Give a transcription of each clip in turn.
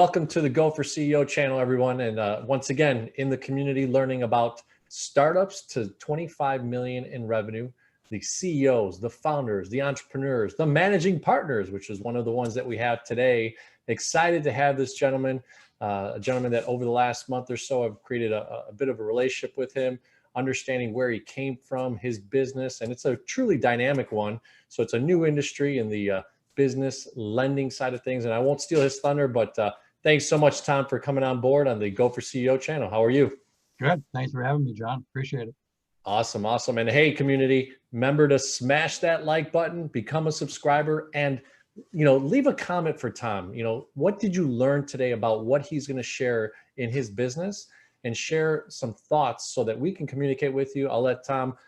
Welcome to the Go for CEO channel, everyone. And once again, in the community, learning about startups to 25 million in revenue, the CEOs, the founders, the entrepreneurs, the managing partners, which is one of the ones that we have today. Excited to have this gentleman, a gentleman that over the last month or so, I've created a bit of a relationship with him, understanding where he came from, his business, and it's a truly dynamic one. So it's a new industry in the business lending side of things. And I won't steal his thunder, but thanks so much, Tom, for coming on board on the Go for CEO channel. How are you? Good. Thanks for having me, John. Appreciate it. Awesome. Awesome. And hey, community, remember to smash that like button, become a subscriber, and, leave a comment for Tom. What did you learn today about what he's going to share in his business, and share some thoughts so that we can communicate with you. I'll let Tom,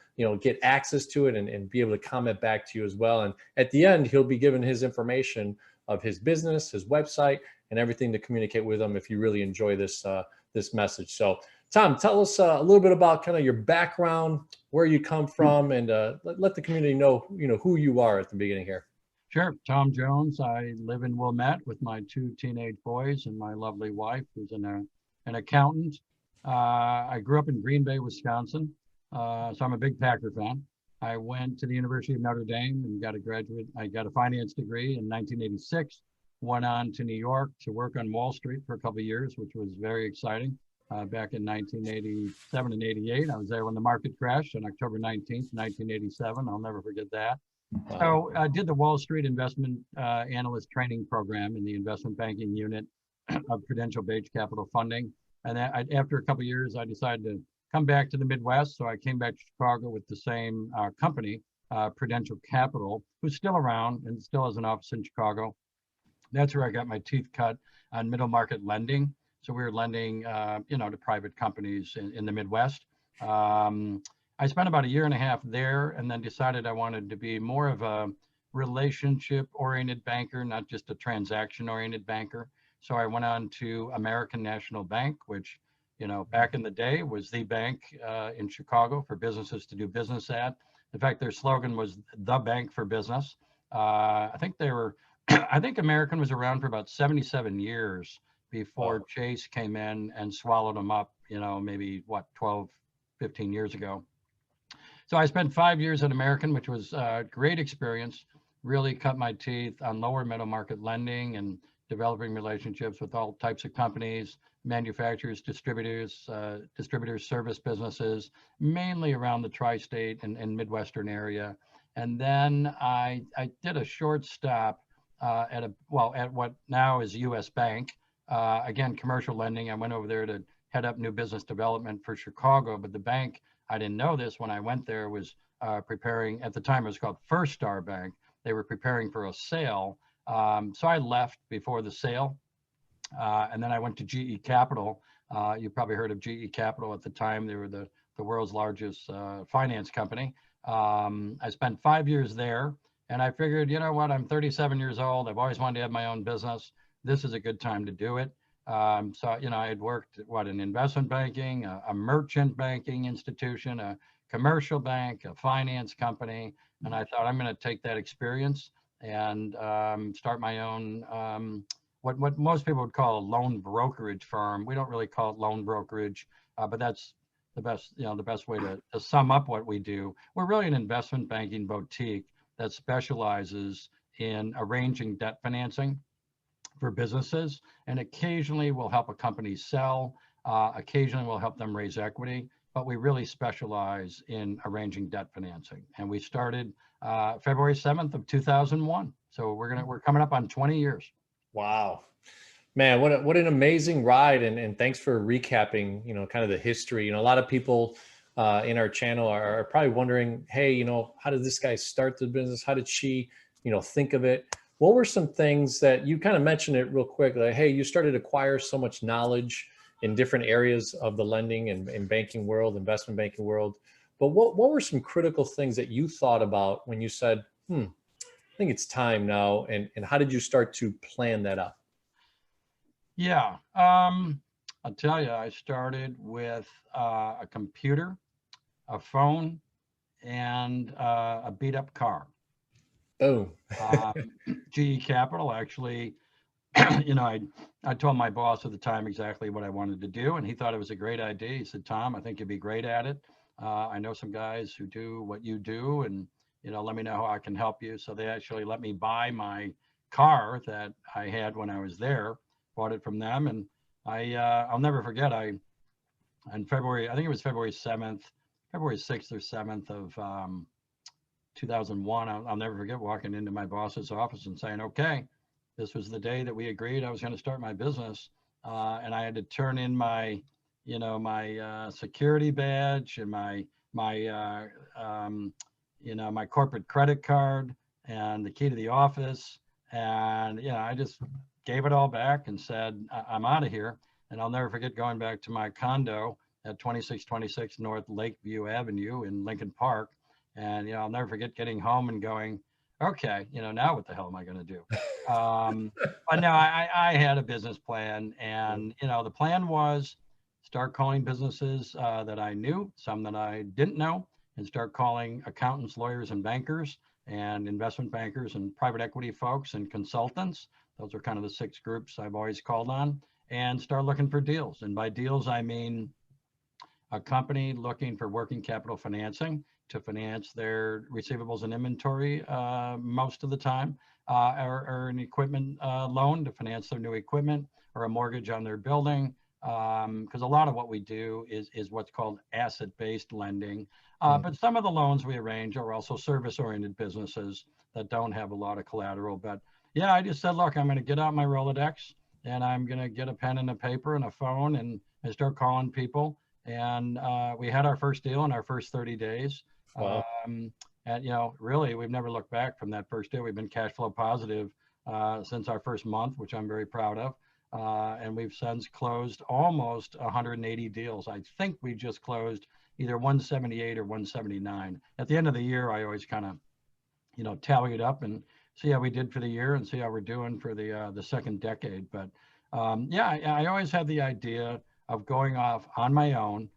get access to it and be able to comment back to you as well. And at the end, he'll be given his information of his business, his website, and everything to communicate with them if you really enjoy this this message. So Tom, tell us a little bit about kind of your background, where you come from, and let the community know, who you are at the beginning here. Sure. Tom Jones. I live in Wilmette with my two teenage boys and my lovely wife, who's an accountant. I grew up in Green Bay, Wisconsin, so I'm a big Packer fan. I went to the University of Notre Dame and I got a finance degree in 1986. Went on to New York to work on Wall Street for a couple of years, which was very exciting. Back in 1987 and 88, I was there when the market crashed on October 19th, 1987. I'll never forget that. Wow. So I did the Wall Street investment analyst training program in the investment banking unit of Prudential Beige Capital Funding. And after a couple of years, I decided to come back to the Midwest. So I came back to Chicago with the same company, Prudential Capital, who's still around and still has an office in Chicago. That's where I got my teeth cut on middle market lending. So we were lending, to private companies in the Midwest. I spent about a year and a half there, and then decided I wanted to be more of a relationship-oriented banker, not just a transaction-oriented banker. So I went on to American National Bank, which, back in the day was the bank in Chicago for businesses to do business at. In fact, their slogan was "The Bank for Business." I think American was around for about 77 years before Wow. Chase came in and swallowed them up, maybe 12, 15 years ago. So I spent 5 years at American, which was a great experience, really cut my teeth on lower middle market lending and developing relationships with all types of companies, manufacturers, distributors, service businesses, mainly around the tri-state and Midwestern area. And then I did a short stop at what now is U.S. Bank. Again, commercial lending. I went over there to head up new business development for Chicago, but the bank, I didn't know this when I went there, was preparing, at the time it was called First Star Bank. They were preparing for a sale. So I left before the sale. And then I went to GE Capital. You probably heard of GE Capital at the time. They were the world's largest finance company. I spent 5 years there. And I figured, you know what, I'm 37 years old. I've always wanted to have my own business. This is a good time to do it. So, I had worked in investment banking, a merchant banking institution, a commercial bank, a finance company. And I thought I'm going to take that experience and start my own, what most people would call a loan brokerage firm. We don't really call it loan brokerage, but that's the best way to sum up what we do. We're really an investment banking boutique that specializes in arranging debt financing for businesses, and occasionally we'll help a company sell, occasionally we'll help them raise equity, but we really specialize in arranging debt financing. And we started February 7th of 2001. So we're coming up on 20 years. Wow. Man, what an amazing ride. And thanks for recapping, kind of the history. A lot of people in our channel are probably wondering, hey, how did this guy start the business? How did she, think of it? What were some things that you kind of mentioned it real quick, like, hey, you started to acquire so much knowledge in different areas of the lending and banking world, investment banking world. But what were some critical things that you thought about when you said, I think it's time now? And how did you start to plan that out? Yeah, I'll tell you, I started with a computer, a phone, and a beat up car. Boom. GE Capital actually you know, I told my boss at the time exactly what I wanted to do, and he thought it was a great idea. He said, Tom, I think you'd be great at it. I know some guys who do what you do, and, you know, let me know how I can help you. So they actually let me buy my car that I had when I was there, bought it from them. And I'll never forget, in February, I think it was February 7th, February 6th or 7th of 2001, I'll never forget walking into my boss's office and saying, okay, this was the day that we agreed I was going to start my business. And I had to turn in my, you know, my security badge and you know, my corporate credit card and the key to the office. And, you know, I just gave it all back and said, I'm out of here. And I'll never forget going back to my condo at 2626 North Lakeview Avenue in Lincoln Park. And, you know, I'll never forget getting home and going, okay, you know, now what the hell am I going to do? But no, I had a business plan, and, you know, the plan was start calling businesses that I knew, some that I didn't know, and start calling accountants, lawyers, and bankers, and investment bankers, and private equity folks, and consultants. Those are kind of the 6 groups I've always called on, and start looking for deals. And by deals, I mean a company looking for working capital financing to finance their receivables and inventory most of the time, or an equipment loan to finance their new equipment, or a mortgage on their building. Because a lot of what we do is what's called asset-based lending. But some of the loans we arrange are also service-oriented businesses that don't have a lot of collateral. But yeah, I just said, look, I'm going to get out my Rolodex, and I'm going to get a pen and a paper and a phone and start calling people. And we had our first deal in our first 30 days. Wow. And, you know, really, we've never looked back from that first day. We've been cash flow positive since our first month, which I'm very proud of. And we've since closed almost 180 deals. I think we just closed either 178 or 179. At the end of the year, I always kind of, you know, tally it up and see how we did for the year and see how we're doing for the second decade. But yeah, I always had the idea of going off on my own.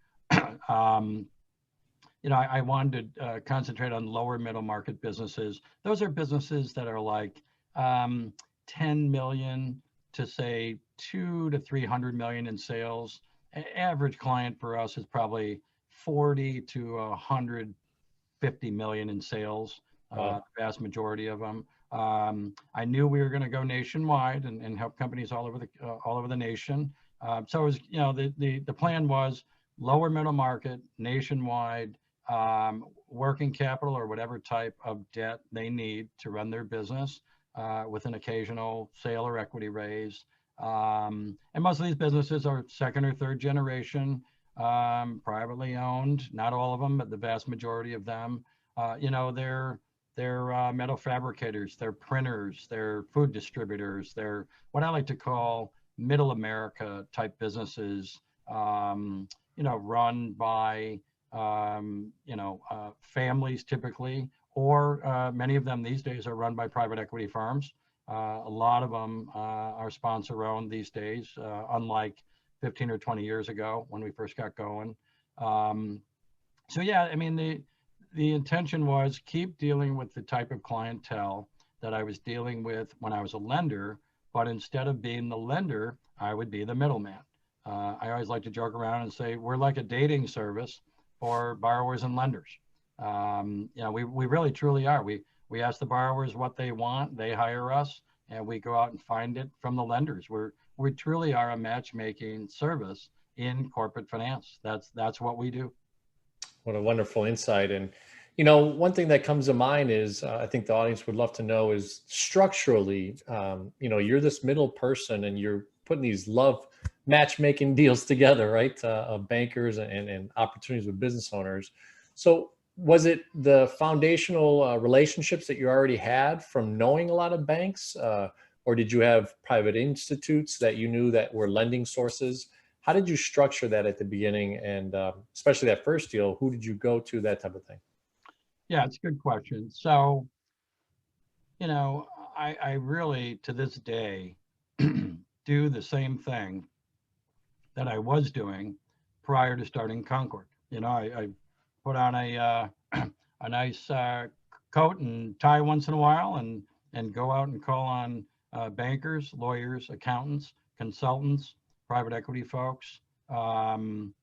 You know, I wanted to concentrate on lower middle market businesses. Those are businesses that are like 10 million to say 2 to 300 million in sales. Average client for us is probably 40 to 150 million in sales. Wow. The vast majority of them. I knew we were going to go nationwide and help companies all over the nation. So it was, you know, the plan was lower middle market, nationwide, working capital or whatever type of debt they need to run their business, with an occasional sale or equity raise. And most of these businesses are second or third generation, privately owned. Not all of them, but the vast majority of them. You know, they're metal fabricators, they're printers, they're food distributors, they're what I like to call middle America type businesses, you know, run by, you know, families typically, or many of them these days are run by private equity firms. A lot of them are sponsor owned these days, unlike 15 or 20 years ago when we first got going. So yeah, I mean, the intention was keep dealing with the type of clientele that I was dealing with when I was a lender, but instead of being the lender, I would be the middleman. I always like to joke around and say we're like a dating service for borrowers and lenders. You know, we really truly are. We ask the borrowers what they want, they hire us, and we go out and find it from the lenders. We truly are a matchmaking service in corporate finance. That's what we do. What a wonderful insight. And, you know, one thing that comes to mind is I think the audience would love to know is structurally, you know, you're this middle person and you're putting these love matchmaking deals together, right? Of bankers and opportunities with business owners. So was it the foundational relationships that you already had from knowing a lot of banks? Or did you have private institutes that you knew that were lending sources? How did you structure that at the beginning? And especially that first deal, who did you go to, that type of thing? Yeah, it's a good question. So, you know, I really, to this day, do the same thing that I was doing prior to starting Concord. You know, I put on a nice coat and tie once in a while and go out and call on bankers, lawyers, accountants, consultants, private equity folks, and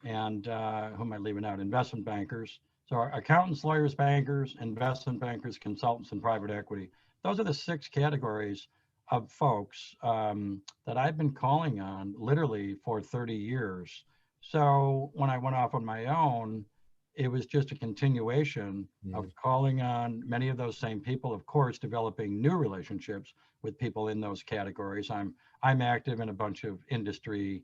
who am I leaving out? Investment bankers. So our accountants, lawyers, bankers, investment bankers, consultants, and private equity. Those are the 6 categories of folks that I've been calling on literally for 30 years. So when I went off on my own, it was just a continuation of calling on many of those same people, of course, developing new relationships with people in those categories. I'm active in a bunch of industry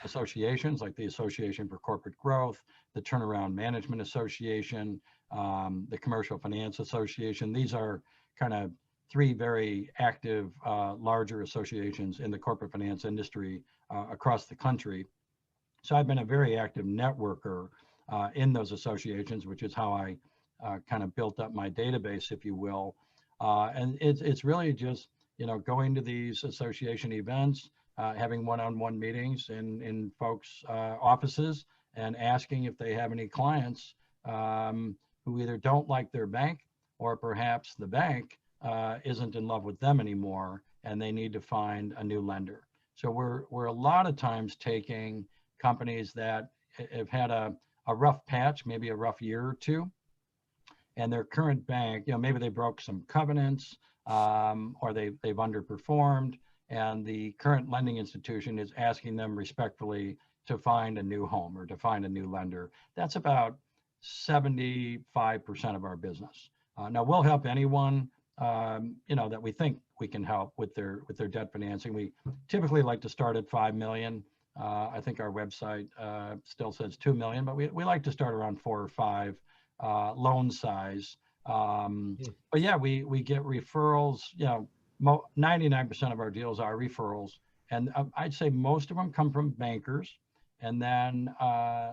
associations like the Association for Corporate Growth, the Turnaround Management Association, the Commercial Finance Association. These are kind of 3 very active, larger associations in the corporate finance industry across the country. So I've been a very active networker in those associations, which is how I kind of built up my database, if you will. And it's really just, going to these association events, having one-on-one meetings in folks' offices and asking if they have any clients who either don't like their bank or perhaps the bank isn't in love with them anymore and they need to find a new lender. So we're a lot of times taking companies that have had a rough patch, maybe a rough year or two, and their current bank, maybe they broke some covenants or they've underperformed, and the current lending institution is asking them respectfully to find a new home or to find a new lender. That's about 75% of our business. Now we'll help anyone that we think we can help with their debt financing. We typically like to start at 5 million. I think our website still says 2 million, but we like to start around 4 or 5 loan size. But yeah, we get referrals. 99% of our deals are referrals, and I'd say most of them come from bankers, and then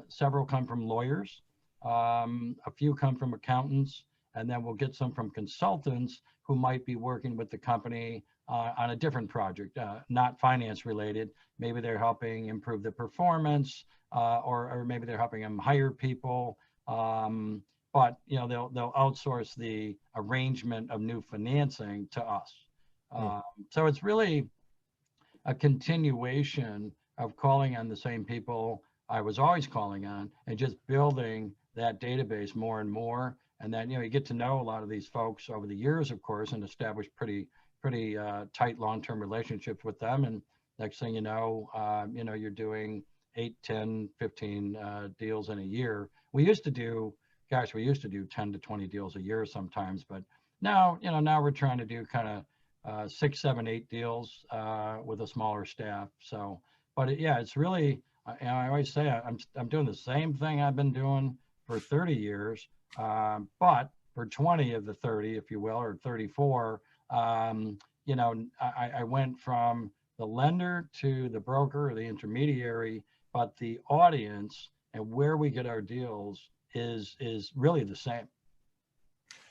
several come from lawyers, a few come from accountants, and then we'll get some from consultants who might be working with the company on a different project, not finance related. Maybe they're helping improve the performance, or maybe they're helping them hire people. But they'll outsource the arrangement of new financing to us. So it's really a continuation of calling on the same people I was always calling on and just building that database more and more. And then, you get to know a lot of these folks over the years, of course, and establish pretty tight long-term relationships with them. And next thing you know, you're doing 8, 10, 15 deals in a year. We used to do 10 to 20 deals a year sometimes, but now we're trying to do kind of 6, 7, 8 deals with a smaller staff. So, but it's really, I always say I'm doing the same thing I've been doing for 30 years, but for 20 of the 30, if you will, or 34, I went from the lender to the broker or the intermediary, but the audience and where we get our deals is really the same.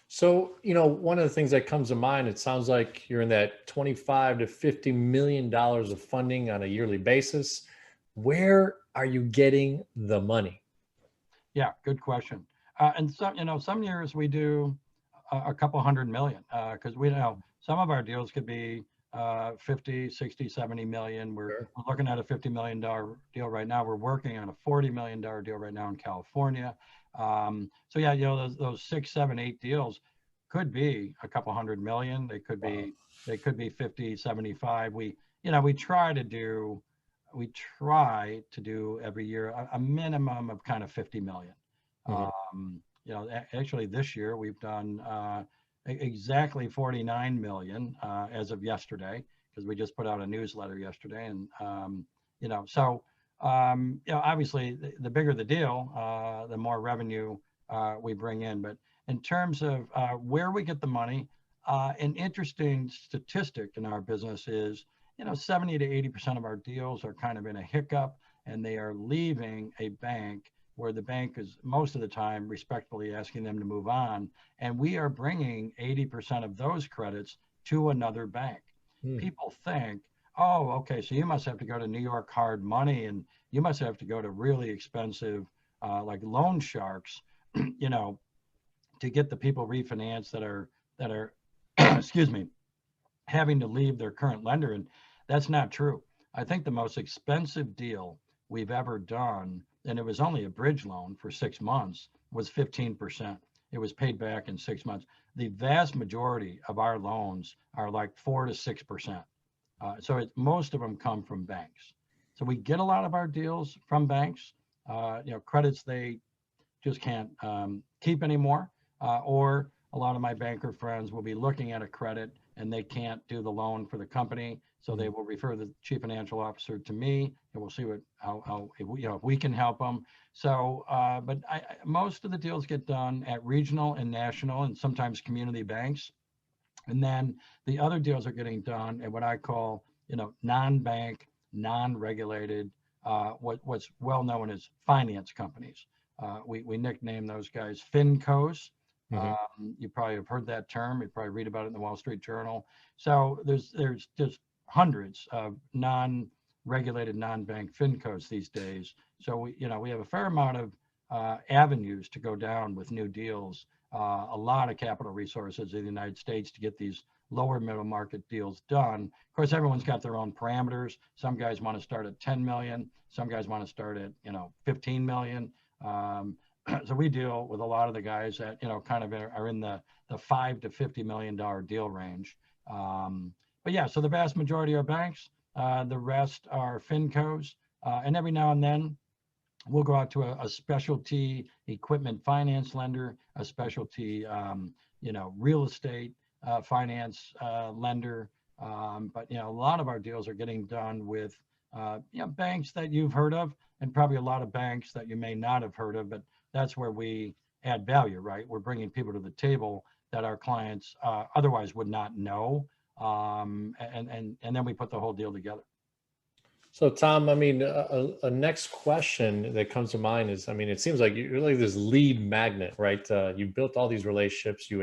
So, one of the things that comes to mind, it sounds like you're in that 25 to $50 million of funding on a yearly basis. Where are you getting the money? Yeah, good question. And some years we do a couple $100 million because we know some of our deals could be 50, 60, 70 million. We're looking at a $50 million deal right now. We're working on a $40 million deal right now in California. So yeah, those 6, 7, 8 deals could be a couple $100 million. They could be 50, 75. We try to do every year a minimum of kind of 50 million. Actually this year we've done exactly 49 million as of yesterday, because we just put out a newsletter yesterday. And obviously the bigger the deal, the more revenue we bring in. But in terms of where we get the money, an interesting statistic in our business is 70 to 80% of our deals are kind of in a hiccup, and they are leaving a bank where the bank is most of the time respectfully asking them to move on. And we are bringing 80% of those credits to another bank. People think, oh, okay, so you must have to go to New York Hard Money, and you must have to go to really expensive like loan sharks, to get the people refinanced that are excuse me, having to leave their current lender, and that's not true. I think the most expensive deal we've ever done, and it was only a bridge loan for 6 months, was 15%. It was paid back in 6 months. The vast majority of our loans are like 4 to 6%. Most of them come from banks. So we get a lot of our deals from banks, credits they just can't keep anymore. Or a lot of my banker friends will be looking at a credit and they can't do the loan for the company. So they will refer the chief financial officer to me, and we'll see if we can help them. So, most of the deals get done at regional and national, and sometimes community banks. And then the other deals are getting done at what I call, non-bank, non-regulated, what's well known as finance companies. We nickname those guys FinCos. You probably have heard that term. You probably read about it in the Wall Street Journal. So there's just hundreds of non-regulated, non-bank FinCos these days. So we have a fair amount of avenues to go down with new deals. A lot of capital resources in the United States to get these lower middle market deals done. Of course, everyone's got their own parameters. Some guys want to start at 10 million. Some guys want to start at 15 million. So we deal with a lot of the guys that kind of are in the $5 to $50 million deal range. But yeah, so the vast majority are banks. The rest are FinCos, and every now and then we'll go out to a specialty equipment finance lender, a specialty real estate finance lender. But a lot of our deals are getting done with banks that you've heard of, and probably a lot of banks that you may not have heard of. But that's where we add value, right? We're bringing people to the table that our clients otherwise would not know, and then we put the whole deal together. So Tom, I mean, a next question that comes to mind is, I mean, it seems like you're like this lead magnet, right? You built all these relationships. You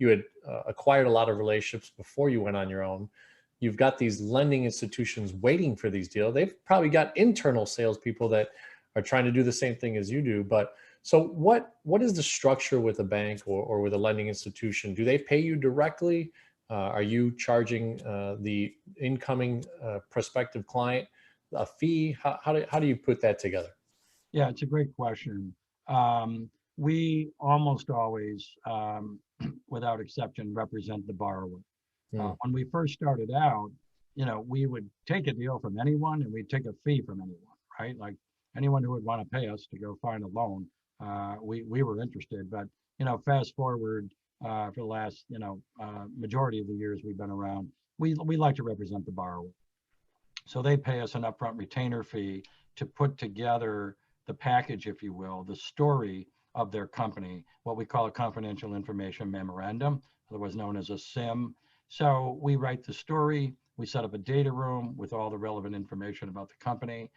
had acquired a lot of relationships before you went on your own. You've got these lending institutions waiting for these deals. They've probably got internal salespeople that are trying to do the same thing as you do. But so what is the structure with a bank or with a lending institution? Do they pay you directly? Are you charging the incoming prospective client a fee? How do you put that together? Yeah, it's a great question. We almost always, without exception, represent the borrower. When we first started out, we would take a deal from anyone and we'd take a fee from anyone, right? Like anyone who would want to pay us to go find a loan, we were interested. But fast forward for the last majority of the years we've been around, we like to represent the borrower. So they pay us an upfront retainer fee to put together the package, if you will, the story of their company, what we call a confidential information memorandum, otherwise known as a SIM. So we write the story, we set up a data room with all the relevant information about the company.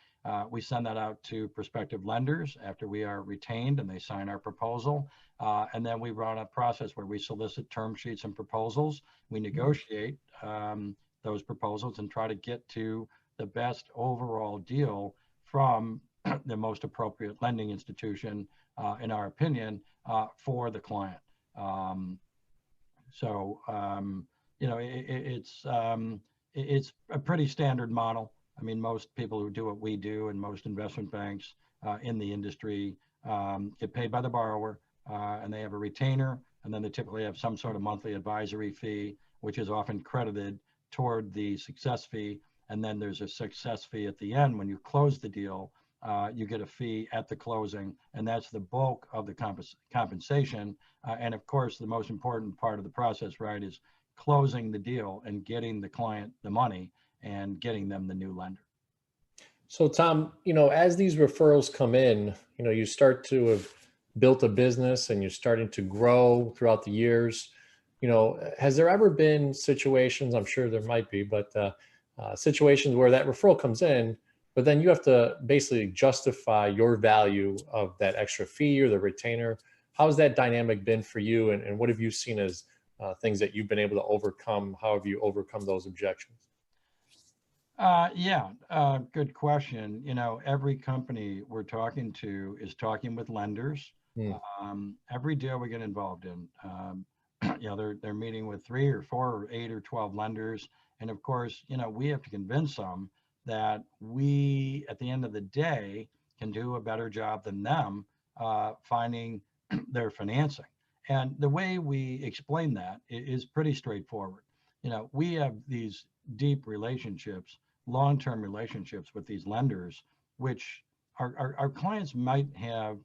We send that out to prospective lenders after we are retained and they sign our proposal. And then we run a process where we solicit term sheets and proposals. We negotiate those proposals and try to get to the best overall deal from the most appropriate lending institution, in our opinion, for the client. It's a pretty standard model. I mean, most people who do what we do and most investment banks in the industry get paid by the borrower, and they have a retainer, and then they typically have some sort of monthly advisory fee, which is often credited toward the success fee. And then there's a success fee at the end. When you close the deal, you get a fee at the closing, and that's the bulk of the compensation. And of course, the most important part of the process, right, is closing the deal and getting the client the money and getting them the new lender. So Tom, as these referrals come in, you start to have built a business and you're starting to grow throughout the years. Has there ever been situations, I'm sure there might be, but situations where that referral comes in, but then you have to basically justify your value of that extra fee or the retainer? How's that dynamic been for you? And what have you seen as things that you've been able to overcome? How have you overcome those objections? Good question. Every company we're talking to is talking with lenders. Every deal we get involved in, they're meeting with 3 or 4 or 8 or 12 lenders. And of course, we have to convince them that we, at the end of the day, can do a better job than them finding their financing. And the way we explain that is pretty straightforward. We have these deep relationships, long-term relationships with these lenders, which our clients might have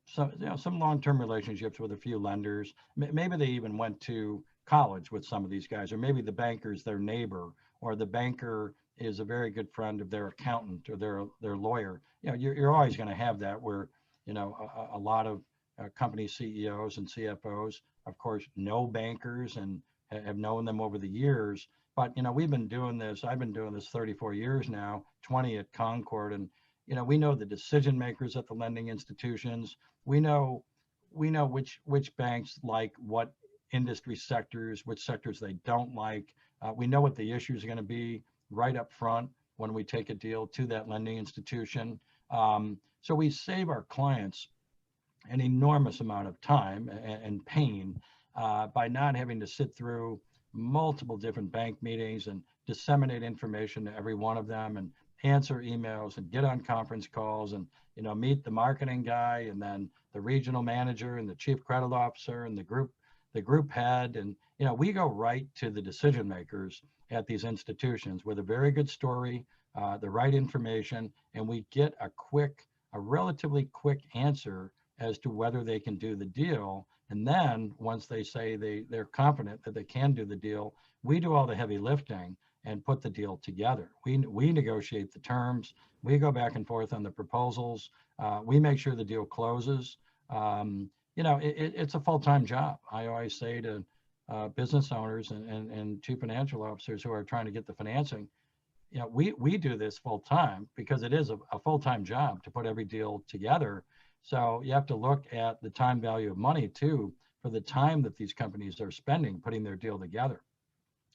some long-term relationships with a few lenders. Maybe they even went to college with some of these guys, or maybe the banker's their neighbor, or the banker is a very good friend of their accountant or their lawyer. You're always going to have that where a lot of company CEOs and CFOs, of course, know bankers and have known them over the years. But we've been doing this. I've been doing this 34 years now, 20 at Concord, and we know the decision makers at the lending institutions. We know which banks like what industry sectors, which sectors they don't like. We know what the issues are going to be right up front when we take a deal to that lending institution. So we save our clients an enormous amount of time and pain by not having to sit through multiple different bank meetings and disseminate information to every one of them and answer emails and get on conference calls and meet the marketing guy and then the regional manager and the chief credit officer and the group head. And we go right to the decision makers at these institutions with a very good story, the right information, and we get a relatively quick answer as to whether they can do the deal. And then once they say they're confident that they can do the deal, we do all the heavy lifting and put the deal together. We negotiate the terms. We go back and forth on the proposals. We make sure the deal closes. It's a full-time job. I always say to business owners and chief financial officers who are trying to get the financing, we do this full-time because it is a full-time job to put every deal together. So you have to look at the time value of money too, for the time that these companies are spending putting their deal together.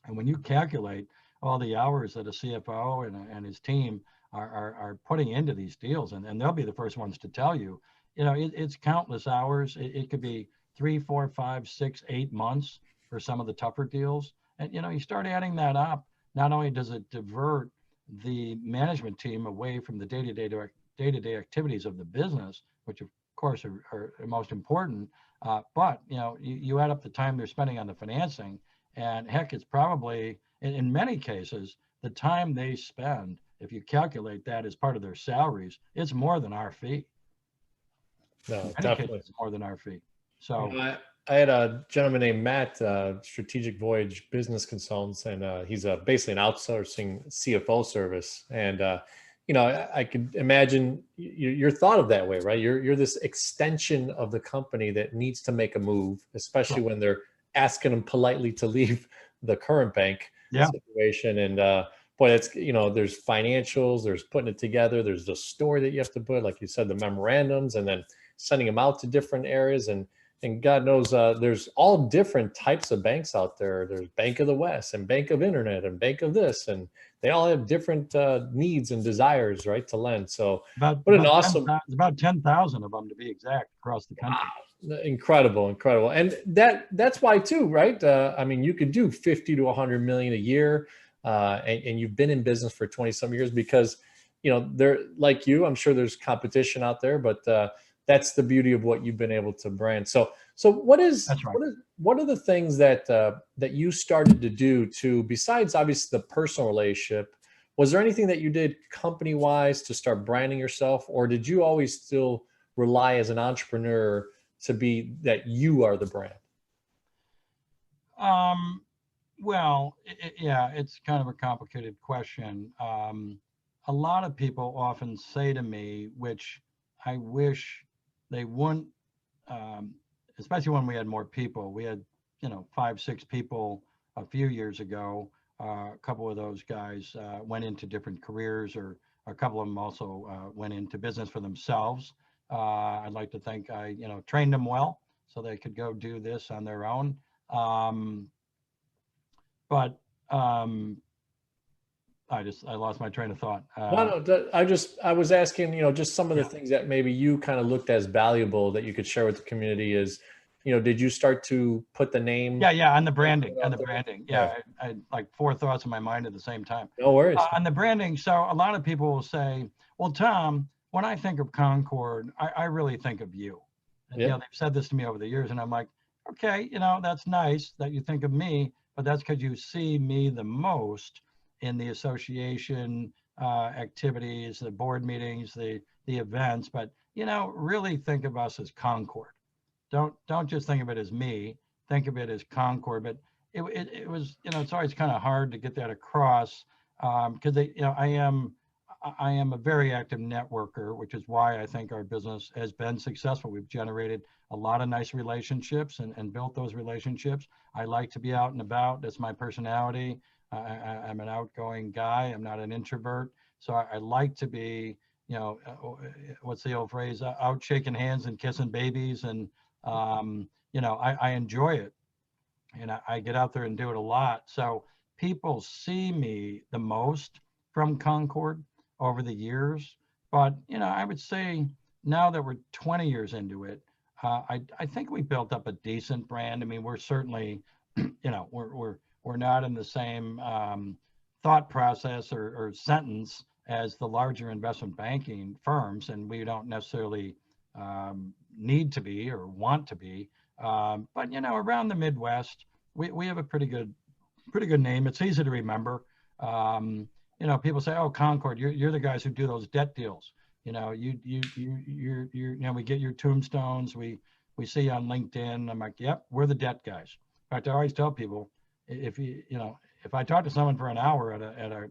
And when you calculate all the hours that a CFO and his team are putting into these deals, and they'll be the first ones to tell you, it's countless hours. It could be 3, 4, 5, 6, 8 months for some of the tougher deals. And, you start adding that up, not only does it divert the management team away from the day-to-day activities of the business, which of course are most important, but you add up the time they're spending on the financing, and heck, it's probably, in many cases, the time they spend, if you calculate that as part of their salaries, it's more than our fee. No, definitely. It's more than our fee. So I had a gentleman named Matt, Strategic Voyage Business Consultants, and he's basically an outsourcing CFO service. And I could imagine you're thought of that way, right? You're this extension of the company that needs to make a move, especially when they're asking them politely to leave the current bank situation. And boy, that's there's financials, there's putting it together, there's the story that you have to put, like you said, the memorandums, and then sending them out to different areas. And God knows there's all different types of banks out there. There's Bank of the West and Bank of Internet and Bank of this, and they all have different needs and desires, right, to lend. So about 10,000 of them to be exact across the country. Wow. Incredible. And that's why too, right? You could do 50 to 100 million a year, and you've been in business for 20 some years because, they're like you, I'm sure there's competition out there, but that's the beauty of what you've been able to brand. So what are the things that you started to do to, besides obviously the personal relationship, was there anything that you did company wise to start branding yourself, or did you always still rely as an entrepreneur to be that you are the brand? Well, it's kind of a complicated question. A lot of people often say to me, which I wish they wouldn't, especially when we had more people. We had, 5, 6 people a few years ago. A couple of those guys went into different careers, or a couple of them also went into business for themselves. I'd like to think I, trained them well so they could go do this on their own. But I lost my train of thought. I was asking, just some of the things that maybe you kind of looked as valuable that you could share with the community is, did you start to put the name? Yeah, on the branding, Yeah. I had like four thoughts in my mind at the same time. No worries. On the branding, so a lot of people will say, well, Tom, when I think of Concord, I really think of you. And, Yeah. they've said this to me over the years, and I'm like, okay, that's nice that you think of me, but that's because you see me the most in the association activities, the board meetings, the events, but, really think of us as Concord. Don't just think of it as me, think of it as Concord. But it was, it's always kind of hard to get that across, because I am a very active networker, which is why I think our business has been successful. We've generated a lot of nice relationships and built those relationships. I like to be out and about. That's my personality. I'm an outgoing guy. I'm not an introvert. So I like to be, what's the old phrase, out shaking hands and kissing babies. And, I enjoy it. And I get out there and do it a lot. So people see me the most from Concord over the years. But, I would say now that we're 20 years into it, I think we built up a decent brand. I mean, we're certainly, we're not in the same thought process or sentence as the larger investment banking firms, and we don't necessarily need to be or want to be. But around the Midwest, we have a pretty good name. It's easy to remember. People say, "Oh, Concord, you're the guys who do those debt deals." We get your tombstones. We see you on LinkedIn. I'm like, "Yep, we're the debt guys." In fact, I always tell people, if I talk to someone for an hour at a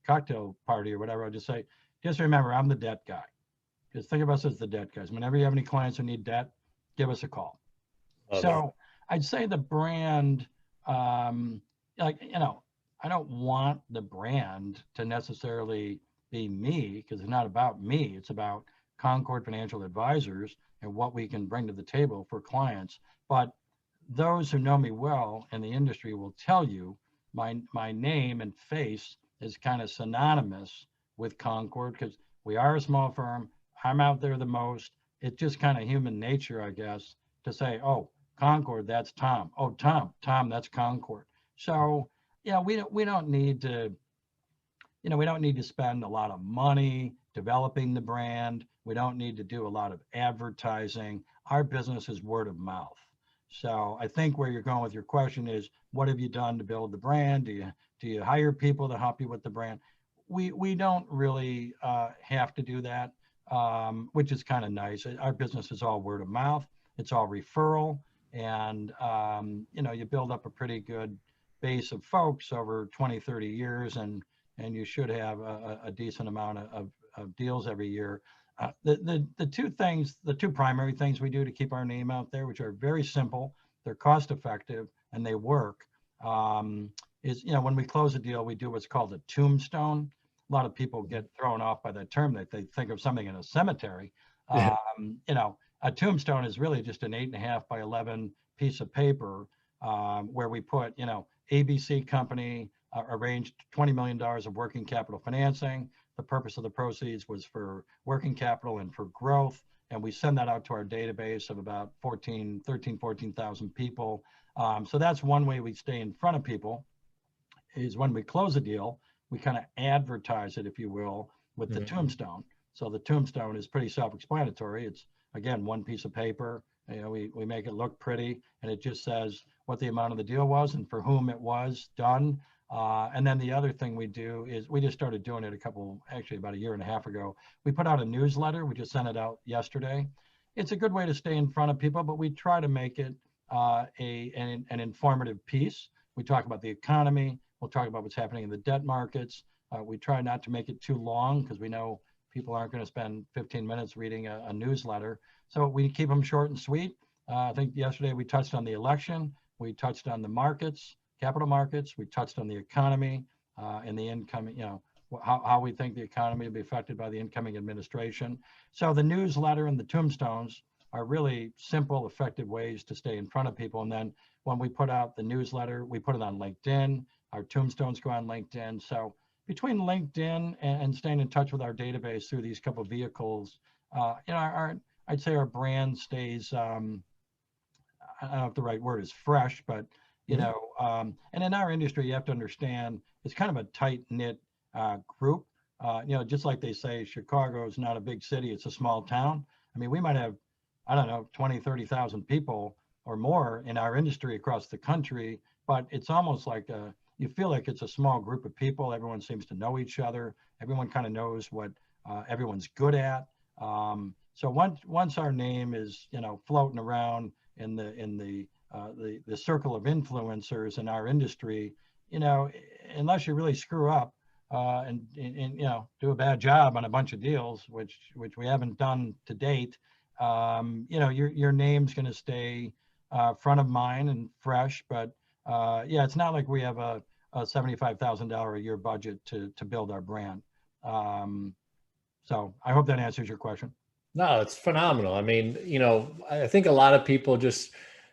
cocktail party or whatever, I'll just say, "Just remember, I'm the debt guy." Just think of us as the debt guys. Whenever you have any clients who need debt, give us a call. So I'd say the brand, I don't want the brand to necessarily be me, because it's not about me. It's about Concord Financial Advisors and what we can bring to the table for clients. But those who know me well in the industry will tell you my name and face is kind of synonymous with Concord, because we are a small firm. I'm out there the most. It's just kind of human nature, I guess, to say, oh, Concord, that's Tom. Oh, Tom, that's Concord. So yeah, we don't need to, we don't need to spend a lot of money developing the brand. We don't need to do a lot of advertising. Our business is word of mouth. So I think where you're going with your question is, what have you done to build the brand? Do you hire people to help you with the brand? We don't really have to do that, which is kind of nice. Our business is all word of mouth. It's all referral. And, you build up a pretty good base of folks over 20, 30 years, and you should have a decent amount of deals every year. The two primary things we do to keep our name out there, which are very simple, they're cost effective, and they work, is, when we close a deal, we do what's called a tombstone. A lot of people get thrown off by that term, that they think of something in a cemetery. A tombstone is really just an 8.5 by 11 piece of paper, where we put, ABC company arranged $20 million of working capital financing. The purpose of the proceeds was for working capital and for growth. And we send that out to our database of about 14,000 people. So that's one way we stay in front of people, is when we close a deal, we kind of advertise it, if you will, with the tombstone. So the tombstone is pretty self-explanatory. It's, again, one piece of paper. We make it look pretty, and it just says what the amount of the deal was and for whom it was done. And then the other thing we do is, we just started doing it about a year and a half ago. We put out a newsletter. We just sent it out yesterday. It's a good way to stay in front of people, but we try to make it an informative piece. We talk about the economy. We'll talk about what's happening in the debt markets. We try not to make it too long, because we know people aren't going to spend 15 minutes reading a newsletter. So we keep them short and sweet. I think yesterday we touched on the election. We touched on the markets, capital markets. We touched on the economy and the incoming, how we think the economy will be affected by the incoming administration. So the newsletter and the tombstones are really simple, effective ways to stay in front of people. And then when we put out the newsletter, we put it on LinkedIn. Our tombstones go on LinkedIn. So between LinkedIn and staying in touch with our database through these couple of vehicles, I'd say our brand stays I don't know if the right word is fresh, but you know, and in our industry, you have to understand it's kind of a tight knit group. You know, just like they say, Chicago is not a big city; it's a small town. I mean, we might have, I don't know, 20, 30,000 people or more in our industry across the country, but it's almost like you feel like it's a small group of people. Everyone seems to know each other. Everyone kind of knows what everyone's good at. So once our name is, you know, floating around in the circle of influencers in our industry, you know, unless you really screw up and you know, do a bad job on a bunch of deals, which we haven't done to date, you know, your name's going to stay front of mind and fresh. But yeah, it's not like we have a $75,000 a year budget to build our brand. So I hope that answers your question. No, it's phenomenal. I mean, you know, I think a lot of people just,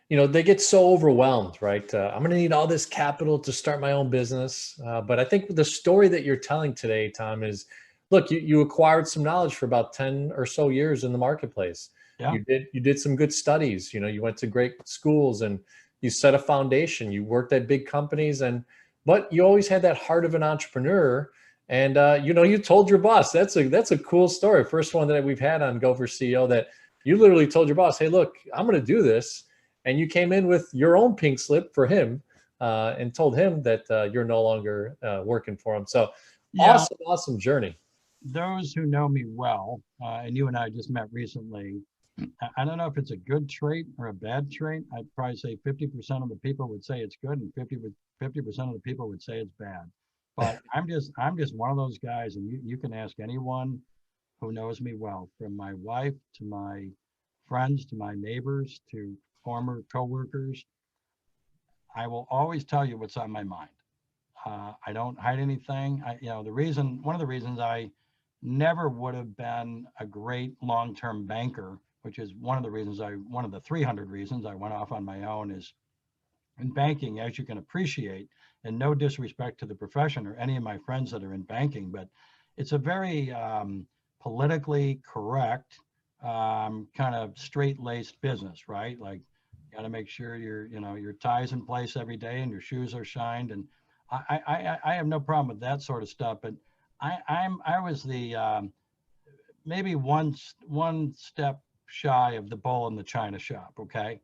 you know, they get so overwhelmed, right? I'm going to need all this capital to start my own business. But I think the story that you're telling today, Tom, is look, you acquired some knowledge for about 10 or so years in the marketplace. Yeah. You did some good studies, you know, you went to great schools and you set a foundation. You worked at big companies but you always had that heart of an entrepreneur. And you know, you told your boss, that's a cool story. First one that we've had on Gopher CEO, that you literally told your boss, hey, look, I'm going to do this. And you came in with your own pink slip for him and told him that you're no longer working for him. So Yeah. awesome journey. Those who know me well, and you and I just met recently, I don't know if it's a good trait or a bad trait. I'd probably say 50% of the people would say it's good and 50% of the people would say it's bad. But I'm just one of those guys, and you can ask anyone who knows me well, from my wife to my friends to my neighbors to former coworkers. I will always tell you what's on my mind. I don't hide anything. You know, one of the reasons I never would have been a great long-term banker, which is one of the 300 reasons I went off on my own, is in banking, as you can appreciate, and no disrespect to the profession or any of my friends that are in banking, but it's a very politically correct, kind of straight-laced business, right? Like, you got to make sure your tie's in place every day and your shoes are shined. And I have no problem with that sort of stuff. But I was the maybe one step shy of the bull in the china shop. Okay,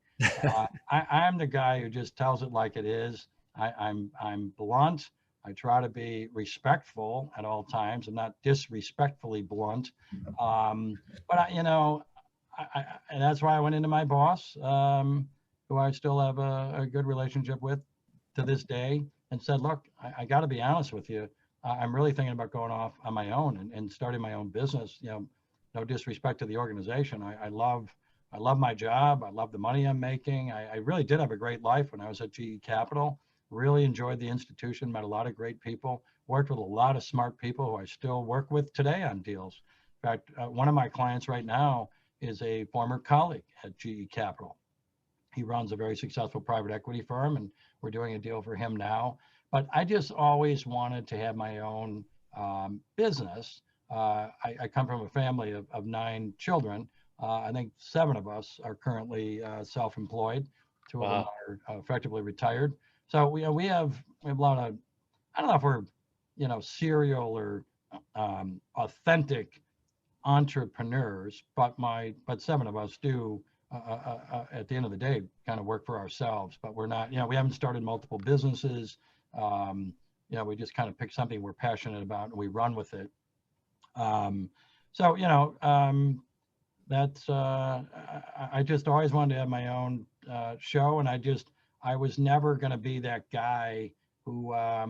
I'm the guy who just tells it like it is. I'm blunt. I try to be respectful at all times and not disrespectfully blunt. But and that's why I went into my boss, who I still have a good relationship with to this day, and said, "Look, I got to be honest with you. I'm really thinking about going off on my own and starting my own business. You know, no disrespect to the organization. I love my job. I love the money I'm making. I really did have a great life when I was at GE Capital. Really enjoyed the institution. Met a lot of great people. Worked with a lot of smart people who I still work with today on deals. In fact, one of my clients right now is a former colleague at GE Capital. He runs a very successful private equity firm, and we're doing a deal for him now. But I just always wanted to have my own business. I come from a family of 9 children. I think 7 of us are currently self-employed. 2 of them are effectively retired. So we have a lot of, I don't know if we're, serial or authentic entrepreneurs, but 7 of us do at the end of the day kind of work for ourselves. But we're not, we haven't started multiple businesses. We just kind of pick something we're passionate about and we run with it. That's I just always wanted to have my own show, and I was never going to be that guy who I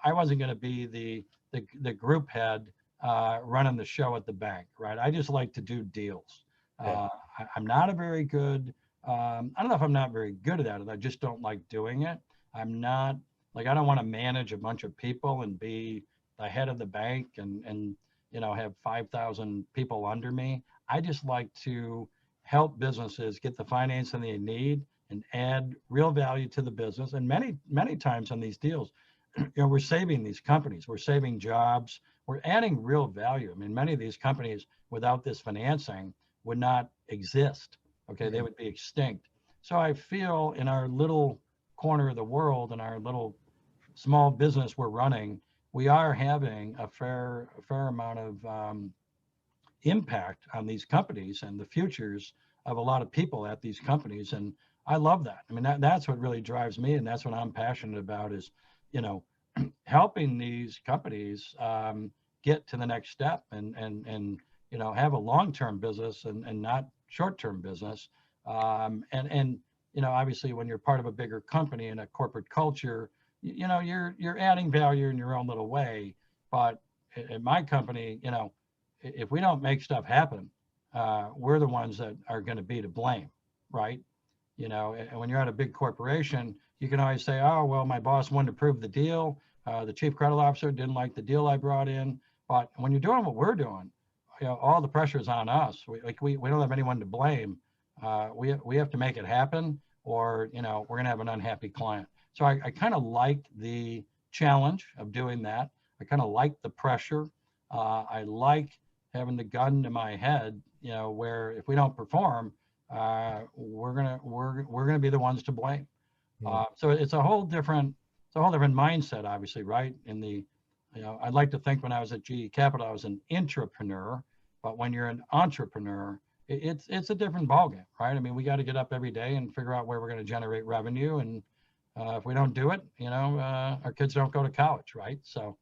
wasn't going to be the group head running the show at the bank, right? I just like to do deals. Yeah. I'm not a very good I don't know if I'm not very good at it. I just don't like doing it. I'm not like, I don't want to manage a bunch of people and be the head of the bank and have 5,000 people under me. I just like to help businesses get the financing they need and add real value to the business. And many times on these deals, we're saving these companies, we're saving jobs, we're adding real value. I mean, many of these companies without this financing would not exist. Okay, they would be extinct. So I feel in our little corner of the world, in our little small business we're running, we are having a fair amount of impact on these companies and the futures of a lot of people at these companies. And I love that. I mean, that's what really drives me. And that's what I'm passionate about is, you know, helping these companies get to the next step and, you know, have a long-term business and not short-term business. And, you know, obviously when you're part of a bigger company and a corporate culture, you know, you're adding value in your own little way. But at my company, you know, if we don't make stuff happen, we're the ones that are going to be to blame, right? You know, and when you're at a big corporation, you can always say, oh, well, my boss wanted to approve the deal. The chief credit officer didn't like the deal I brought in. But when you're doing what we're doing, you know, all the pressure is on us. We don't have anyone to blame. We have to make it happen, or, you know, we're going to have an unhappy client. So I kind of like the challenge of doing that. I kind of like the pressure. I like having the gun to my head, you know, where if we don't perform, we're gonna be the ones to blame. So it's a whole different mindset, obviously, right? In the, you know, I'd like to think when I was at GE Capital, I was an intrapreneur, but when you're an entrepreneur, it's a different ballgame, right? I mean, we got to get up every day and figure out where we're going to generate revenue, and if we don't do it, you know, our kids don't go to college, right? So.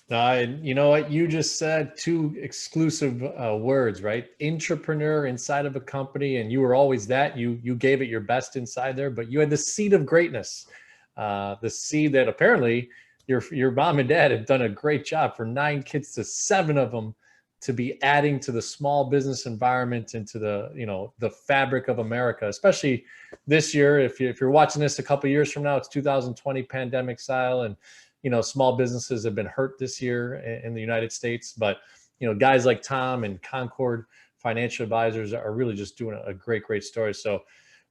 And you know what? You just said two exclusive words, right? Intrapreneur inside of a company, and you were always that. You gave it your best inside there, but you had the seed of greatness, the seed that apparently your mom and dad have done a great job for 9 kids to 7 of them to be adding to the small business environment and to the, you know, the fabric of America, especially this year. If you're watching this a couple of years from now, it's 2020 pandemic style, and you know, small businesses have been hurt this year in the United States, but you know, guys like Tom and Concord Financial Advisors are really just doing a great story. So,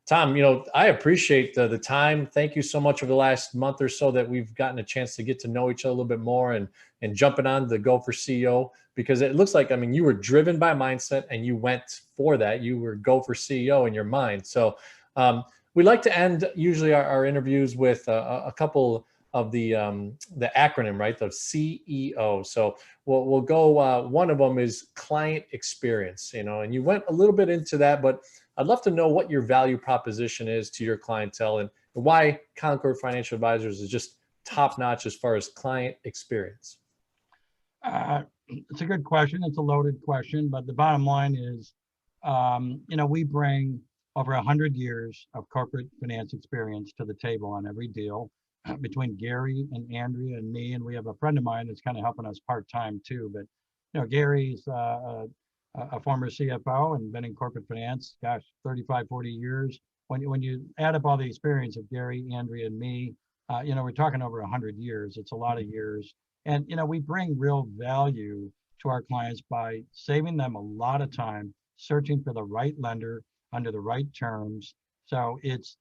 Tom, you know, I appreciate the time. Thank you so much over the last month or so that we've gotten a chance to get to know each other a little bit more, and jumping on the Go for CEO, because it looks like, I mean, you were driven by mindset and you went for that. You were Go for CEO in your mind. So we like to end usually our interviews with a couple of the acronym, right? The CEO. So we'll go. One of them is client experience, you know, and you went a little bit into that, but I'd love to know what your value proposition is to your clientele, and why Concord Financial Advisors is just top notch as far as client experience. It's a good question. It's a loaded question, but the bottom line is, you know, we bring over 100 years of corporate finance experience to the table on every deal. Between Gary and Andrea and me, and we have a friend of mine that's kind of helping us part-time too. But you know, Gary's a former CFO and been in corporate finance, gosh, 35, 40 years. When you add up all the experience of Gary, Andrea, and me, you know, we're talking over 100 years. It's a lot of years, and you know, we bring real value to our clients by saving them a lot of time searching for the right lender under the right terms. So it's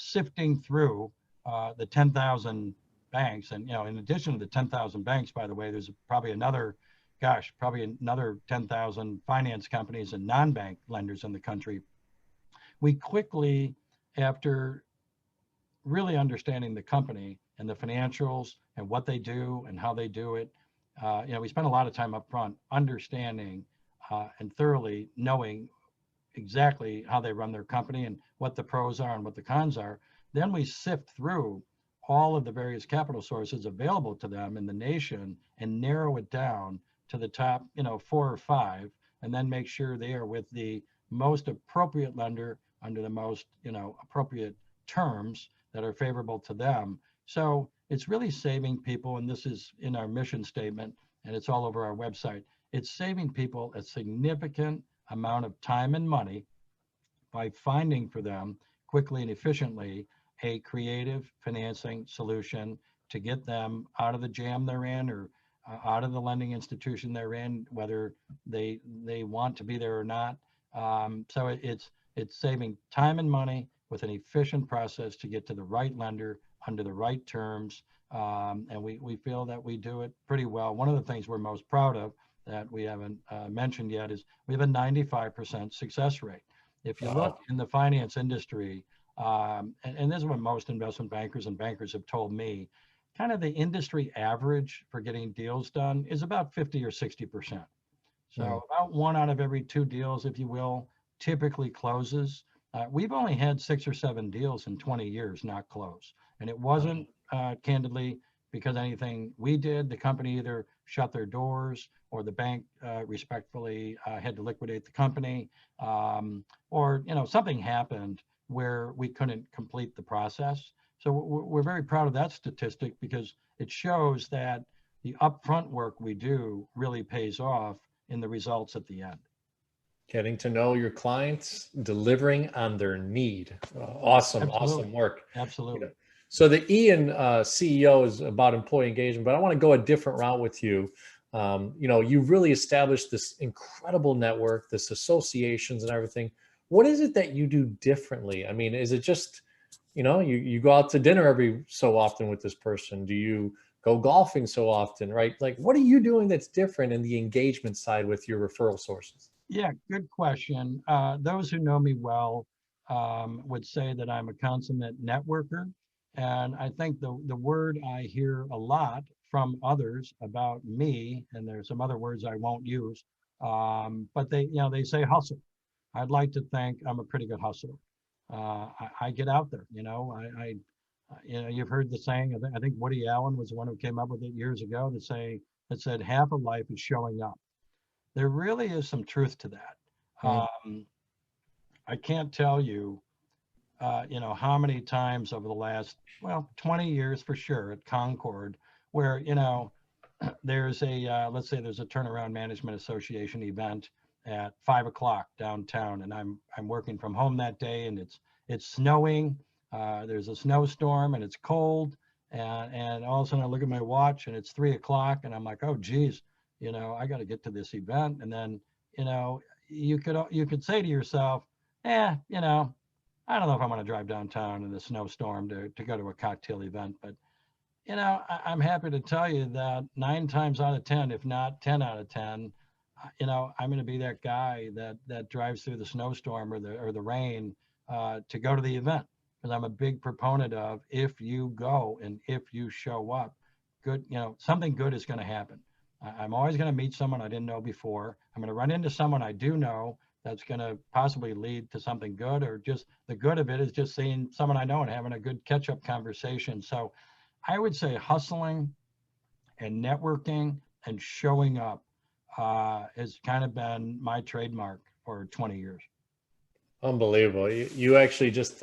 sifting through the 10,000 banks. And, you know, in addition to the 10,000 banks, by the way, there's probably another 10,000 finance companies and non-bank lenders in the country. We quickly, after really understanding the company and the financials and what they do and how they do it, you know, we spend a lot of time up front understanding and thoroughly knowing exactly how they run their company and what the pros are and what the cons are. Then we sift through all of the various capital sources available to them in the nation and narrow it down to the top, you know, 4 or 5, and then make sure they are with the most appropriate lender under the most, you know, appropriate terms that are favorable to them. So it's really saving people, and this is in our mission statement, and it's all over our website. It's saving people a significant amount of time and money by finding for them quickly and efficiently a creative financing solution to get them out of the jam they're in, or out of the lending institution they're in, whether they want to be there or not. So it's saving time and money with an efficient process to get to the right lender under the right terms. And we feel that we do it pretty well. One of the things we're most proud of that we haven't mentioned yet is we have a 95% success rate. If you look Wow. in the finance industry, and this is what most investment bankers and bankers have told me, kind of the industry average for getting deals done is about 50 or 60%. Mm. So about one out of every two deals, if you will, typically closes. We've only had 6 or 7 deals in 20 years not close. And it Wow. wasn't candidly because anything we did. The company either shut their doors or the bank respectfully had to liquidate the company, or something happened where we couldn't complete the process. So we're very proud of that statistic because it shows that the upfront work we do really pays off in the results at the end. Getting to know your clients, delivering on their need. Awesome, Absolutely. awesome work. You know, Absolutely. so the Ian CEO is about employee engagement, but I want to go a different route with you. You've really established this incredible network, this associations and everything. What is it that you do differently? I mean, is it just, you go out to dinner every so often with this person? Do you go golfing so often, right? Like, what are you doing that's different in the engagement side with your referral sources? Yeah, good question. Those who know me well would say that I'm a consummate networker. And I think the word I hear a lot from others about me, and there's some other words I won't use, but they say hustle. I'd like to think I'm a pretty good hustler. I get out there, you've heard the saying. I think Woody Allen was the one who came up with it years ago. That said half of life is showing up. There really is some truth to that. Mm. I can't tell you, how many times over the last, 20 years for sure at Concord, where, there's let's say there's a turnaround management association event at 5 o'clock downtown, and I'm working from home that day, and it's snowing. There's a snowstorm, and it's cold, and all of a sudden I look at my watch, and it's 3 o'clock, and I'm like, oh geez, I got to get to this event, and then you know you could say to yourself, I don't know if I'm going to drive downtown in the snowstorm to go to a cocktail event, but I'm happy to tell you that 9 times out of 10, if not 10 out of 10, I'm going to be that guy that drives through the snowstorm or the rain to go to the event, because I'm a big proponent of, if you go and if you show up, good, something good is going to happen. I'm always going to meet someone I didn't know before. I'm going to run into someone I do know that's going to possibly lead to something good, or just the good of it is just seeing someone I know and having a good catch up conversation. So I would say hustling and networking and showing up has kind of been my trademark for 20 years. Unbelievable. You actually just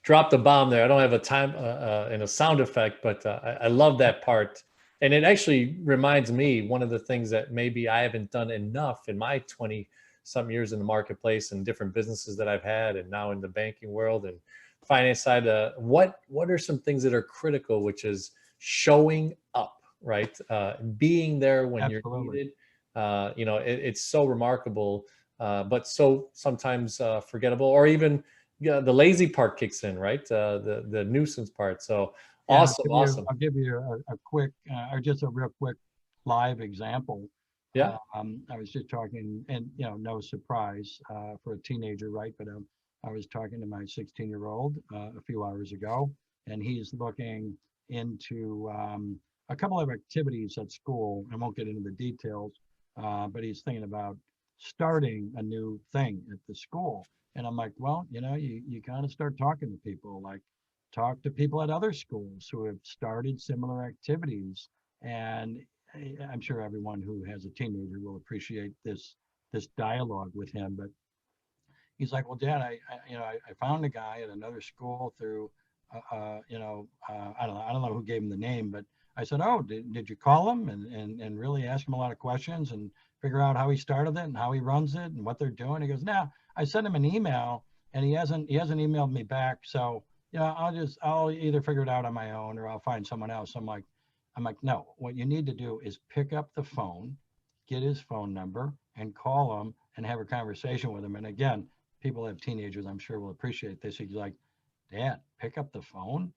dropped the bomb there. I don't have a time and a sound effect, but I love that part. And it actually reminds me, one of the things that maybe I haven't done enough in my 20 some years in the marketplace and different businesses that I've had, and now in the banking world and finance side. What are some things that are critical, which is showing up, right? Being there when you're Absolutely. needed. It's so remarkable, but so sometimes forgettable, or even the lazy part kicks in, right? The nuisance part. So Yeah, awesome, awesome. I'll give you a quick, or just a real quick live example. Yeah. I was just talking, and no surprise for a teenager, right? But I was talking to my 16-year-old a few hours ago, and he's looking into a couple of activities at school. I won't get into the details, but he's thinking about starting a new thing at the school. And I'm like, well, you kind of start talking to people, like talk to people at other schools who have started similar activities. And I'm sure everyone who has a teenager will appreciate this dialogue with him. But he's like, well, Dad, I found a guy at another school through, I don't know who gave him the name, but I said, oh, did you call him and really ask him a lot of questions and figure out how he started it and how he runs it and what they're doing? He goes, no, I sent him an email and he hasn't emailed me back. So, I'll either figure it out on my own or I'll find someone else. I'm like, no, what you need to do is pick up the phone, get his phone number and call him and have a conversation with him. And again, people have teenagers, I'm sure will appreciate this. He's like, Dad, pick up the phone.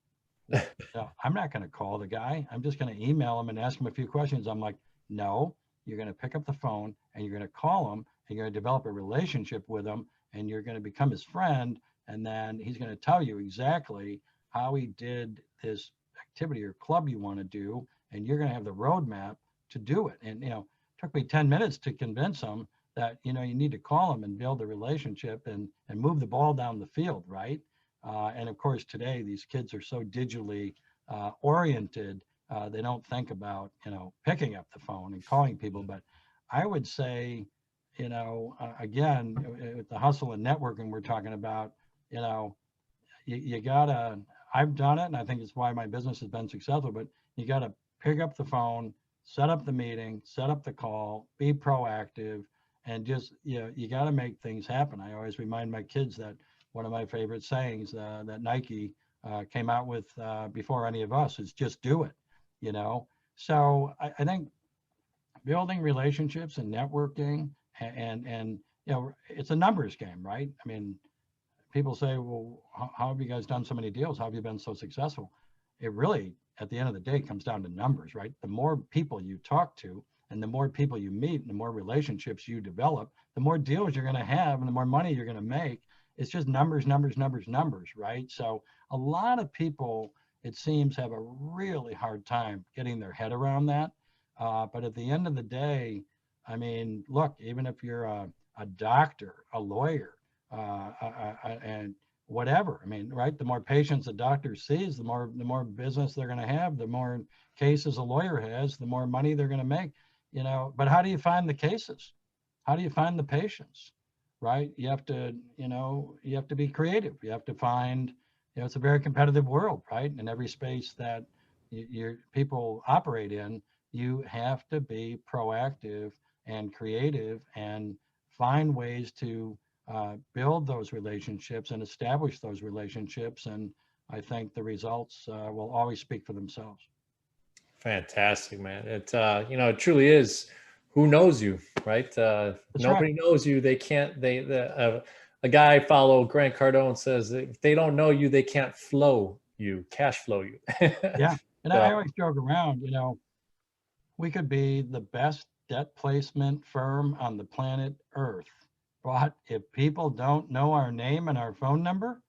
Well, no, I'm not going to call the guy. I'm just going to email him and ask him a few questions. I'm like, no, you're going to pick up the phone and you're going to call him and you're going to develop a relationship with him. and you're going to become his friend. And then he's going to tell you exactly how he did this activity or club you want to do. And you're going to have the roadmap to do it. And, it took me 10 minutes to convince him that, you need to call him and build a relationship and move the ball down the field. Right. And of course, today, these kids are so digitally oriented. They don't think about, picking up the phone and calling people. But I would say, again, with the hustle and networking we're talking about, you gotta, I've done it, and I think it's why my business has been successful, but you gotta pick up the phone, set up the meeting, set up the call, be proactive, and just, you gotta make things happen. I always remind my kids that one of my favorite sayings that Nike came out with before any of us is just do it, you know? So I think building relationships and networking and it's a numbers game, right? I mean, people say, well, how have you guys done so many deals? How have you been so successful? It really, at the end of the day, comes down to numbers, right? The more people you talk to and the more people you meet and the more relationships you develop, the more deals you're going to have and the more money you're going to make. It's just numbers, numbers, numbers, numbers, right? So a lot of people, it seems, have a really hard time getting their head around that. But at the end of the day, I mean, look, even if you're a doctor, a lawyer, and whatever. I mean, right? The more patients a doctor sees, the more business they're going to have. The more cases a lawyer has, the more money they're going to make. But how do you find the cases? How do you find the patients? Right? You have to, you have to be creative. You have to find. It's a very competitive world, right? In every space that your people operate in, you have to be proactive and creative and find ways to build those relationships and establish those relationships. And I think the results will always speak for themselves. Fantastic, man. It truly is. Who knows you, right? Nobody knows you. They can't. A guy follow Grant Cardone says if they don't know you, they can't cash flow you. Yeah, and So, I always joke around. We could be the best debt placement firm on the planet Earth, but if people don't know our name and our phone number,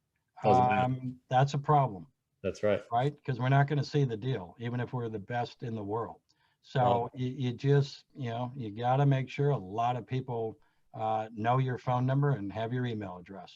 doesn't matter. that's a problem. That's right. Right? Because we're not going to see the deal, even if we're the best in the world. So you just, you got to make sure a lot of people know your phone number and have your email address.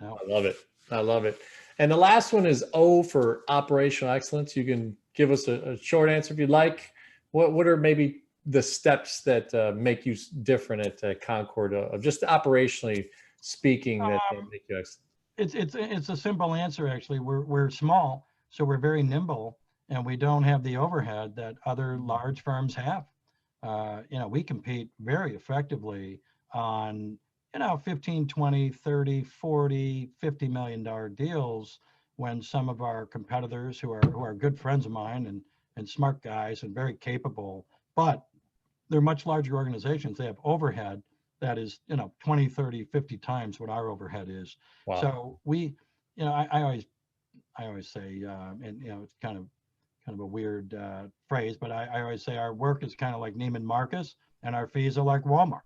I love it. I love it. And the last one is O for operational excellence. You can give us a short answer if you'd like. What are maybe the steps that make you different at Concord of just operationally speaking that make you excellent? It's a simple answer actually. We're small, so we're very nimble, and we don't have the overhead that other large firms have. We compete very effectively on 15, 20, 30, 40, $50 million deals when some of our competitors who are good friends of mine and smart guys and very capable, but they're much larger organizations. They have overhead that is 20, 30, 50 times what our overhead is. Wow. So we, I always say, and it's kind of a weird phrase, but I always say our work is kind of like Neiman Marcus and our fees are like Walmart.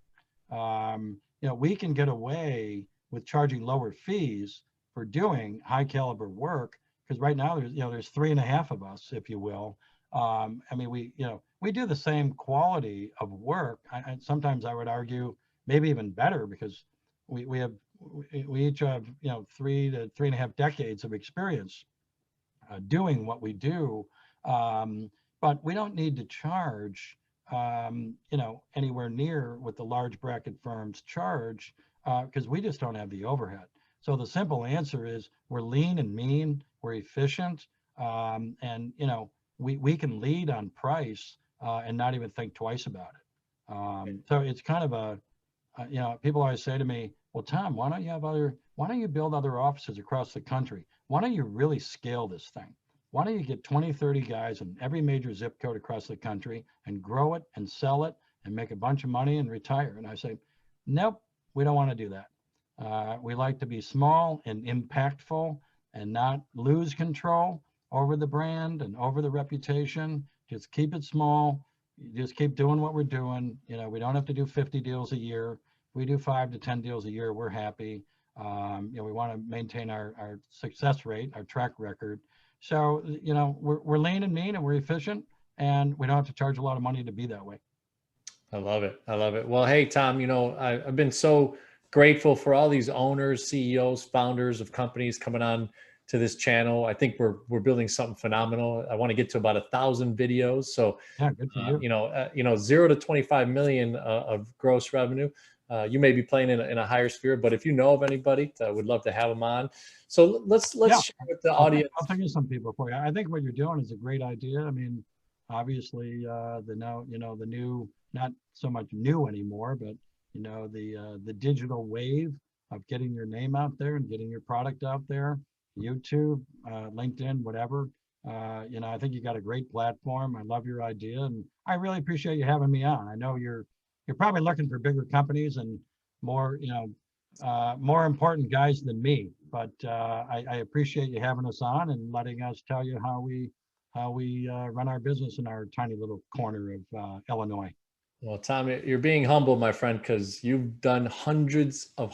We can get away with charging lower fees for doing high caliber work because right now there's 3.5 of us, if you will. I mean, we do the same quality of work. Sometimes I would argue maybe even better because we each have 3 to 3.5 decades of experience doing what we do, but we don't need to charge anywhere near what the large bracket firms charge because we just don't have the overhead. So the simple answer is we're lean and mean, we're efficient, and we can lead on price and not even think twice about it. So it's kind of people always say to me, well, Tom, why don't you build other offices across the country? Why don't you really scale this thing? Why don't you get 20, 30 guys in every major zip code across the country and grow it and sell it and make a bunch of money and retire? And I say, nope, we don't want to do that. We like to be small and impactful and not lose control over the brand and over the reputation. Just keep it small. Just keep doing what we're doing. We don't have to do 50 deals a year. If we do 5 to 10 deals a year, we're happy. We want to maintain our success rate, our track record. So, we're lean and mean and we're efficient, and we don't have to charge a lot of money to be that way. I love it. I love it. Well, hey, Tom, I've been so grateful for all these owners, CEOs, founders of companies coming on to this channel. I think we're building something phenomenal. I want to get to about 1,000 videos. So, Yeah, good for you. 0 to 25 million of gross revenue. You may be playing in a higher sphere, but if you know of anybody, I would love to have them on. So let's share with the audience. I'll think of some people for you. I think what you're doing is a great idea. I mean, obviously, the new, not so much new anymore, but the digital wave of getting your name out there and getting your product out there, YouTube, LinkedIn, whatever. I think you got a great platform. I love your idea, and I really appreciate you having me on. I know you're probably looking for bigger companies and more, more important guys than me. But I appreciate you having us on and letting us tell you how we run our business in our tiny little corner of Illinois. Well, Tom, you're being humble, my friend, because you've done hundreds of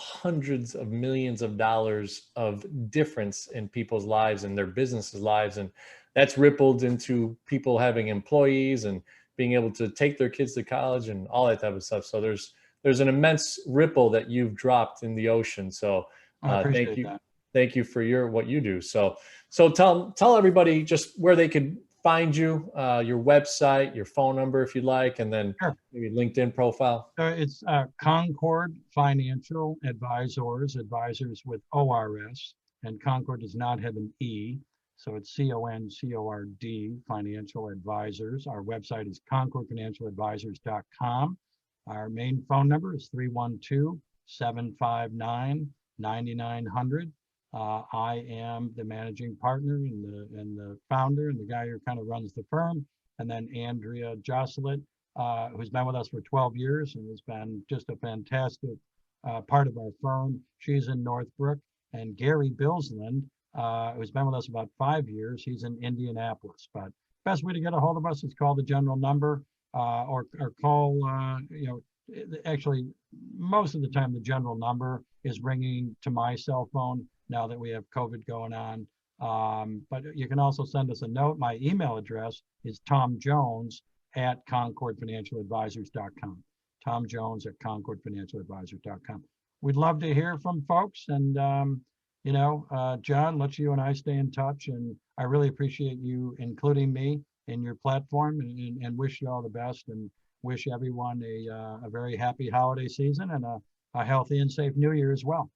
millions of dollars of difference in people's lives and their businesses' lives. And that's rippled into people having employees and being able to take their kids to college and all that type of stuff. So there's an immense ripple that you've dropped in the ocean. So thank you. That. Thank you for what you do. So tell everybody just where they could find you, your website, your phone number, if you'd like, and then Sure. maybe LinkedIn profile. It's Concord Financial Advisors with ORS, and Concord does not have an E, so it's CONCORD Financial Advisors. Our website is concordfinancialadvisors.com. Our main phone number is 312-759-9900. I am the managing partner and the founder and the guy who kind of runs the firm. And then Andrea Josselit, who's been with us for 12 years and has been just a fantastic part of our firm. She's in Northbrook. And Gary Billsland, who's been with us about 5 years, he's in Indianapolis. But best way to get a hold of us is call the general number or call, actually, most of the time the general number is ringing to my cell phone now that we have COVID going on. But you can also send us a note. My email address is tomjones@concordfinancialadvisors.com. tomjones@concordfinancialadvisors.com. We'd love to hear from folks. And, John, let's you and I stay in touch. And I really appreciate you including me in your platform and wish you all the best and wish everyone a very happy holiday season and a healthy and safe New Year as well.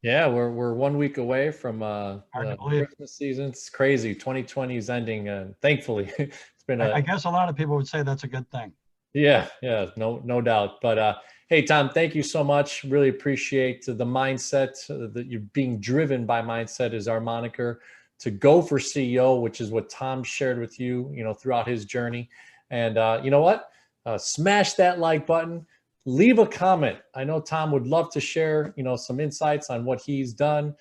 Yeah, we're 1 week away from the Christmas season. It's crazy. 2020 is ending, and thankfully, it's been I guess a lot of people would say that's a good thing. Yeah, no doubt. But hey, Tom, thank you so much. Really appreciate the mindset that you're being driven by. Mindset is our moniker to go for CEO, which is what Tom shared with you, throughout his journey. And you know what? Smash that like button. Leave a comment. I know Tom would love to share, some insights on what he's done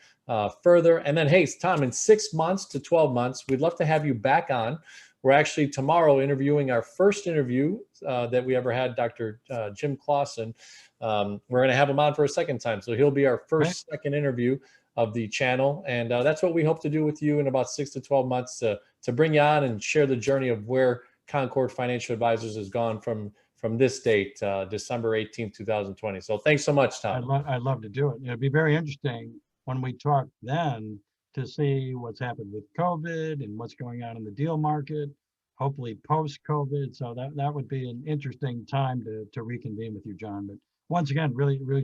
further. And then, hey, Tom, in 6 months to 12 months, we'd love to have you back on. We're actually tomorrow interviewing our first interview that we ever had, Dr. Jim Clausen. We're going to have him on for a second time. So he'll be our second interview of the channel. And that's what we hope to do with you in about 6 to 12 months to bring you on and share the journey of where Concord Financial Advisors has gone from this date, December 18th, 2020. So thanks so much, Tom. I'd love to do it. It'd be very interesting when we talk then to see what's happened with COVID and what's going on in the deal market, hopefully post-COVID. So that would be an interesting time to reconvene with you, John. But once again, really, really